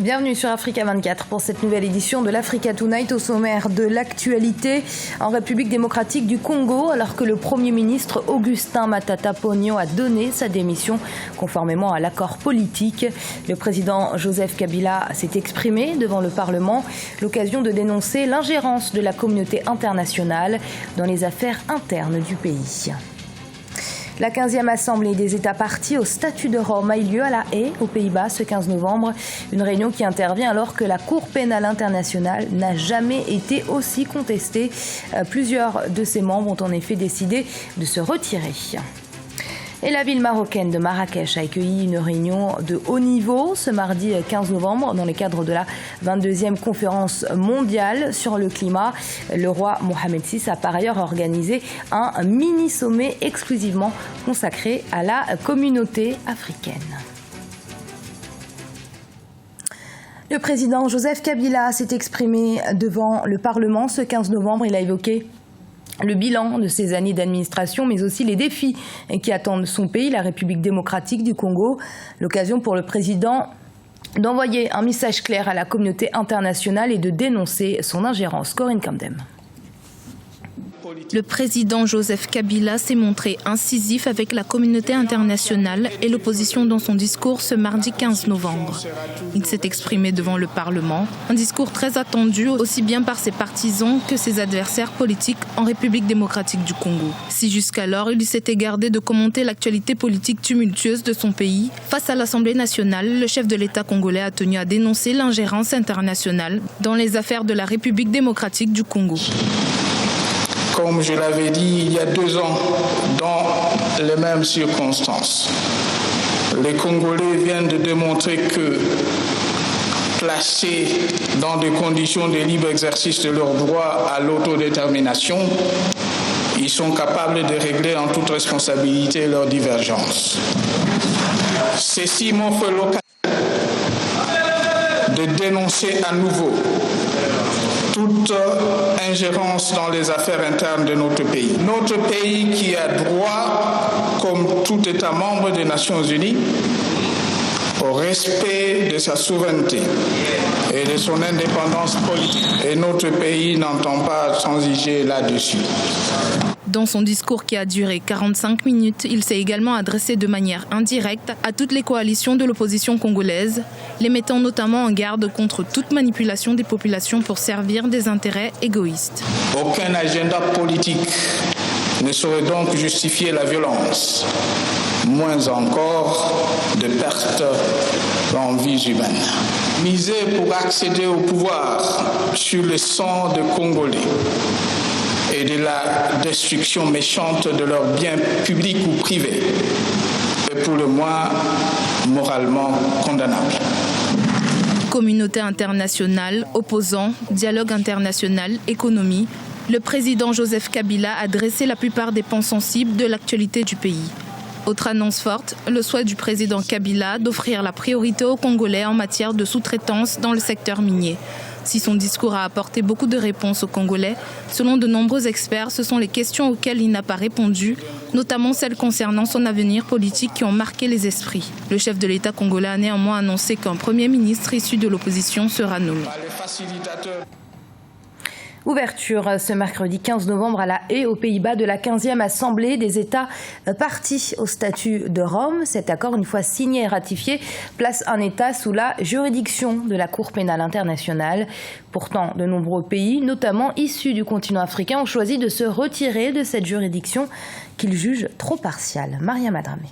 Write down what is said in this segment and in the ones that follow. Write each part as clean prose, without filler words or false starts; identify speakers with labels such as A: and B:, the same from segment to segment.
A: Bienvenue sur Africa 24 pour cette nouvelle édition de l'Africa Tonight. Au sommaire de l'actualité en République démocratique du Congo, alors que le Premier ministre Augustin Matata Ponyo a donné sa démission conformément à l'accord politique. Le président Joseph Kabila s'est exprimé devant le Parlement, l'occasion de dénoncer l'ingérence de la communauté internationale dans les affaires internes du pays. La 15e Assemblée des États partis au statut de Rome a eu lieu à La Haye, aux Pays-Bas, ce 15 novembre. Une réunion qui intervient alors que la Cour pénale internationale n'a jamais été aussi contestée. Plusieurs de ses membres ont en effet décidé de se retirer. Et la ville marocaine de Marrakech a accueilli une réunion de haut niveau ce mardi 15 novembre dans le cadre de la 22e conférence mondiale sur le climat. Le roi Mohamed VI a par ailleurs organisé un mini-sommet exclusivement consacré à la communauté africaine. Le président Joseph Kabila s'est exprimé devant le Parlement ce 15 novembre. Il a évoqué le bilan de ces années d'administration, mais aussi les défis qui attendent son pays, la République démocratique du Congo. L'occasion pour le président d'envoyer un message clair à la communauté internationale et de dénoncer son ingérence. Corinne Kamdem.
B: Le président Joseph Kabila s'est montré incisif avec la communauté internationale et l'opposition dans son discours ce mardi 15 novembre. Il s'est exprimé devant le Parlement, un discours très attendu aussi bien par ses partisans que ses adversaires politiques en République démocratique du Congo. Si jusqu'alors il s'était gardé de commenter l'actualité politique tumultueuse de son pays, face à l'Assemblée nationale, le chef de l'État congolais a tenu à dénoncer l'ingérence internationale dans les affaires de la République démocratique du Congo.
C: Comme je l'avais dit il y a 2 ans, dans les mêmes circonstances, les Congolais viennent de démontrer que, placés dans des conditions de libre exercice de leur droit à l'autodétermination, ils sont capables de régler en toute responsabilité leurs divergences. Ceci m'offre l'occasion de dénoncer à nouveau toute ingérence dans les affaires internes de notre pays. Notre pays qui a droit, comme tout État membre des Nations Unies, au respect de sa souveraineté et de son indépendance politique. Et notre pays n'entend pas transiger là-dessus.
B: Dans son discours qui a duré 45 minutes, il s'est également adressé de manière indirecte à toutes les coalitions de l'opposition congolaise, les mettant notamment en garde contre toute manipulation des populations pour servir des intérêts égoïstes.
C: Aucun agenda politique ne saurait donc justifier la violence, moins encore de pertes en vies humaines. Miser pour accéder au pouvoir sur le sang de Congolais et de la destruction méchante de leurs biens publics ou privés est pour le moins moralement condamnable.
B: Communauté internationale, opposants, dialogue international, économie, le président Joseph Kabila a dressé la plupart des pans sensibles de l'actualité du pays. Autre annonce forte, le souhait du président Kabila d'offrir la priorité aux Congolais en matière de sous-traitance dans le secteur minier. Si son discours a apporté beaucoup de réponses aux Congolais, selon de nombreux experts, ce sont les questions auxquelles il n'a pas répondu, notamment celles concernant son avenir politique qui ont marqué les esprits. Le chef de l'État congolais a néanmoins annoncé qu'un Premier ministre issu de l'opposition sera nommé.
A: Ouverture ce mercredi 15 novembre à La Haye, aux Pays-Bas, de la 15e Assemblée des États partis au statut de Rome. Cet accord, une fois signé et ratifié, place un État sous la juridiction de la Cour pénale internationale. Pourtant, de nombreux pays, notamment issus du continent africain, ont choisi de se retirer de cette juridiction qu'ils jugent trop partiale. Maria Madramé.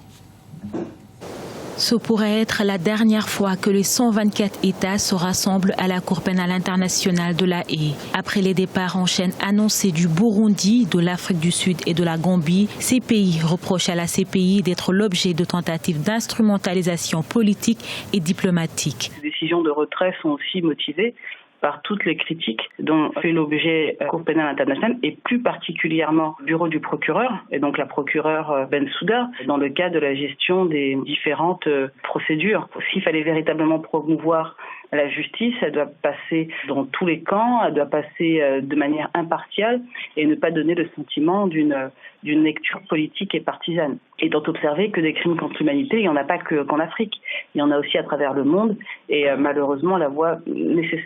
D: Ce pourrait être la dernière fois que les 124 États se rassemblent à la Cour pénale internationale de La Haye. Après les départs en chaîne annoncés du Burundi, de l'Afrique du Sud et de la Gambie, ces pays reprochent à la CPI d'être l'objet de tentatives d'instrumentalisation politique et diplomatique.
E: Les décisions de retrait sont aussi motivées par toutes les critiques dont fait l'objet la Cour pénale internationale et plus particulièrement le bureau du procureur et donc la procureure Bensouda dans le cadre de la gestion des différentes procédures. S'il fallait véritablement promouvoir La justice, elle doit passer dans tous les camps, elle doit passer de manière impartiale et ne pas donner le sentiment d'une lecture politique et partisane. Et dont observer que des crimes contre l'humanité, il n'y en a pas qu'en Afrique. Il y en a aussi à travers le monde. Et malheureusement, la voix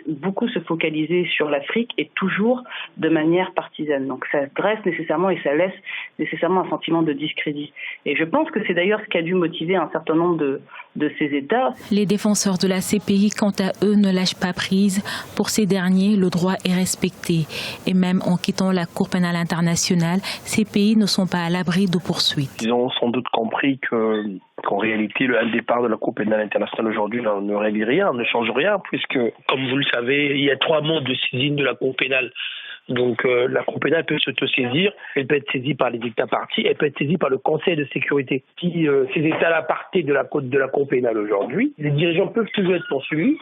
E: beaucoup se focaliser sur l'Afrique et toujours de manière partisane. Donc ça dresse nécessairement et ça laisse nécessairement un sentiment de discrédit. Et je pense que c'est d'ailleurs ce qui a dû motiver un certain nombre de ces États.
D: Les défenseurs de la CPI, quant à eux, ne lâchent pas prise. Pour ces derniers, le droit est respecté. Et même en quittant la Cour pénale internationale, ces pays ne sont pas à l'abri de poursuites.
F: Ils ont sans doute compris qu'en réalité, le départ de la Cour pénale internationale aujourd'hui ne règle rien, ne change rien, puisque, comme vous le savez, il y a 3 modes de saisine de la Cour pénale. Donc la Cour pénale peut s'autosaisir, elle peut être saisie par les États parties, elle peut être saisie par le Conseil de sécurité. Si ces États-là partaient de la Cour pénale aujourd'hui, les dirigeants peuvent toujours être poursuivis,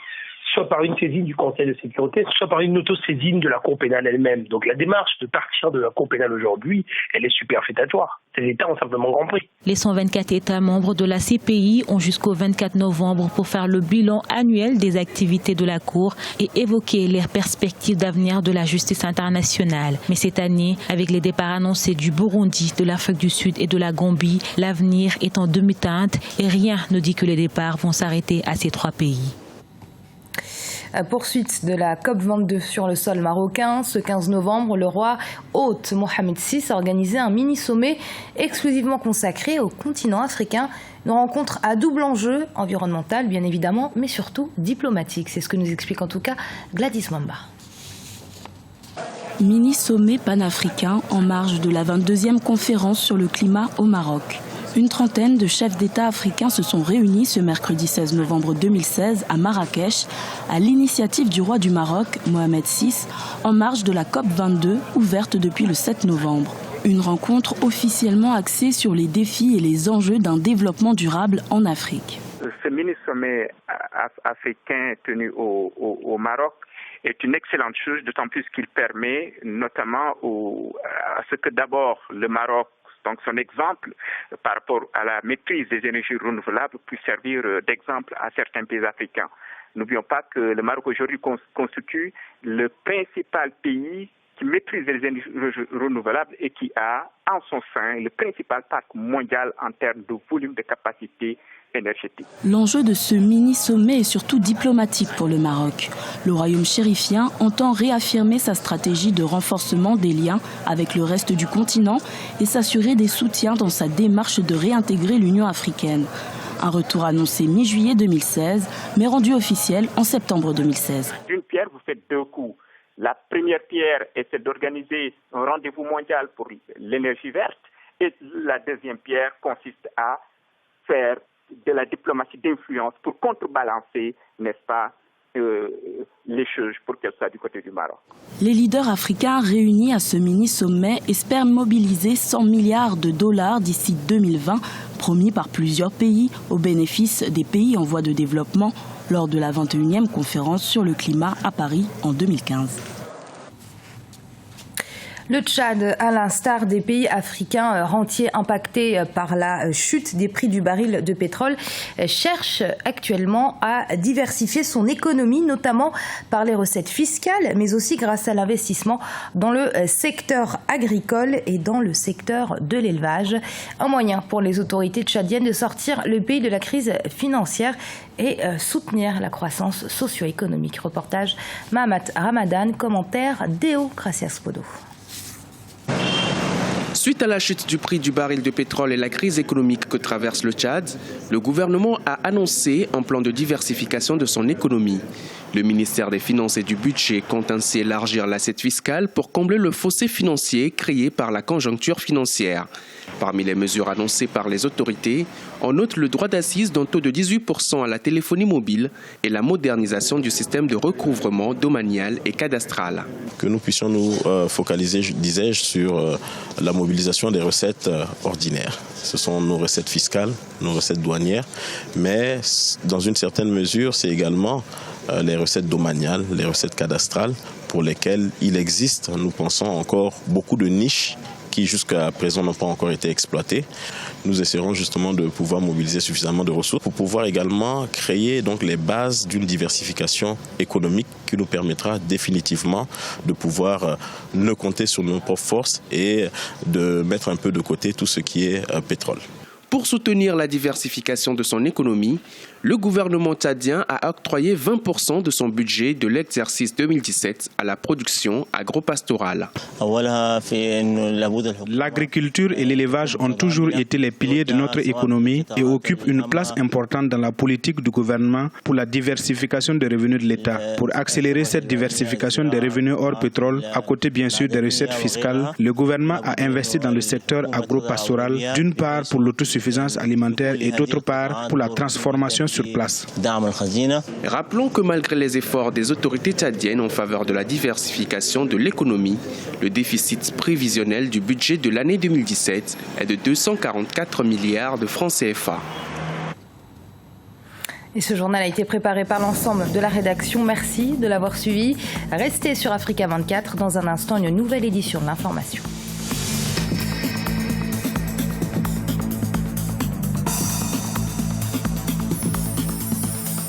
F: soit par une saisine du Conseil de sécurité, soit par une autosaisine de la Cour pénale elle-même. Donc la démarche de partir de la Cour pénale aujourd'hui, elle est superfétatoire. Ces États ont simplement compris.
D: Les 124 États membres de la CPI ont jusqu'au 24 novembre pour faire le bilan annuel des activités de la Cour et évoquer les perspectives d'avenir de la justice internationale. Mais cette année, avec les départs annoncés du Burundi, de l'Afrique du Sud et de la Gambie, l'avenir est en demi-teinte et rien ne dit que les départs vont s'arrêter à ces 3 pays.
A: Poursuite de la COP22 sur le sol marocain. Ce 15 novembre, le roi hôte Mohamed VI a organisé un mini-sommet exclusivement consacré au continent africain. Une rencontre à double enjeu, environnemental bien évidemment, mais surtout diplomatique. C'est ce que nous explique en tout cas Gladys Mamba.
G: Mini-sommet panafricain en marge de la 22e conférence sur le climat au Maroc. Une trentaine de chefs d'État africains se sont réunis ce mercredi 16 novembre 2016 à Marrakech, à l'initiative du roi du Maroc, Mohamed VI, en marge de la COP22, ouverte depuis le 7 novembre. Une rencontre officiellement axée sur les défis et les enjeux d'un développement durable en Afrique.
H: Ce mini-sommet africain tenu au Maroc est une excellente chose, d'autant plus qu'il permet notamment à ce que d'abord le Maroc, donc son exemple par rapport à la maîtrise des énergies renouvelables, puisse servir d'exemple à certains pays africains. N'oublions pas que le Maroc aujourd'hui constitue le principal pays qui maîtrise les énergies renouvelables et qui a en son sein le principal parc mondial en termes de volume de capacité énergétique.
G: L'enjeu de ce mini-sommet est surtout diplomatique pour le Maroc. Le royaume chérifien entend réaffirmer sa stratégie de renforcement des liens avec le reste du continent et s'assurer des soutiens dans sa démarche de réintégrer l'Union africaine. Un retour annoncé mi-juillet 2016, mais rendu officiel en septembre 2016.
H: D'une pierre, vous faites 2 coups. La première pierre est celle d'organiser un rendez-vous mondial pour l'énergie verte. Et la deuxième pierre consiste à faire de la diplomatie d'influence pour contrebalancer, n'est-ce pas, les choses pour qu'elles soient du côté du Maroc.
G: Les leaders africains réunis à ce mini-sommet espèrent mobiliser 100 milliards de dollars d'ici 2020, promis par plusieurs pays au bénéfice des pays en voie de développement lors de la 21e conférence sur le climat à Paris en 2015.
A: Le Tchad, à l'instar des pays africains rentiers impactés par la chute des prix du baril de pétrole, cherche actuellement à diversifier son économie, notamment par les recettes fiscales, mais aussi grâce à l'investissement dans le secteur agricole et dans le secteur de l'élevage. Un moyen pour les autorités tchadiennes de sortir le pays de la crise financière et soutenir la croissance socio-économique. Reportage Mahamat Ramadan, commentaire Déo Gracias-Podo.
I: Suite à la chute du prix du baril de pétrole et la crise économique que traverse le Tchad, le gouvernement a annoncé un plan de diversification de son économie. Le ministère des Finances et du Budget compte ainsi élargir l'assiette fiscale pour combler le fossé financier créé par la conjoncture financière. Parmi les mesures annoncées par les autorités, on note le droit d'accise d'un taux de 18% à la téléphonie mobile et la modernisation du système de recouvrement domanial et cadastral.
J: Que nous puissions nous focaliser, disais-je, sur la mobilisation des recettes ordinaires. Ce sont nos recettes fiscales, nos recettes douanières, mais dans une certaine mesure, c'est également les recettes domaniales, les recettes cadastrales, pour lesquelles il existe, nous pensons, encore beaucoup de niches qui jusqu'à présent n'ont pas encore été exploitées. Nous essaierons justement de pouvoir mobiliser suffisamment de ressources pour pouvoir également créer donc les bases d'une diversification économique qui nous permettra définitivement de pouvoir ne compter sur nos propres forces et de mettre un peu de côté tout ce qui est pétrole.
I: Pour soutenir la diversification de son économie, le gouvernement tchadien a octroyé 20% de son budget de l'exercice 2017 à la production agropastorale.
K: L'agriculture et l'élevage ont toujours été les piliers de notre économie et occupent une place importante dans la politique du gouvernement pour la diversification des revenus de l'État. Pour accélérer cette diversification des revenus hors pétrole, à côté bien sûr des recettes fiscales, le gouvernement a investi dans le secteur agropastoral, d'une part pour l'autosuffisance alimentaire et d'autre part pour la transformation sur place.
I: Rappelons que malgré les efforts des autorités tchadiennes en faveur de la diversification de l'économie, le déficit prévisionnel du budget de l'année 2017 est de 244 milliards de francs CFA.
A: Et ce journal a été préparé par l'ensemble de la rédaction. Merci de l'avoir suivi. Restez sur Africa 24. Dans un instant, une nouvelle édition de l'information.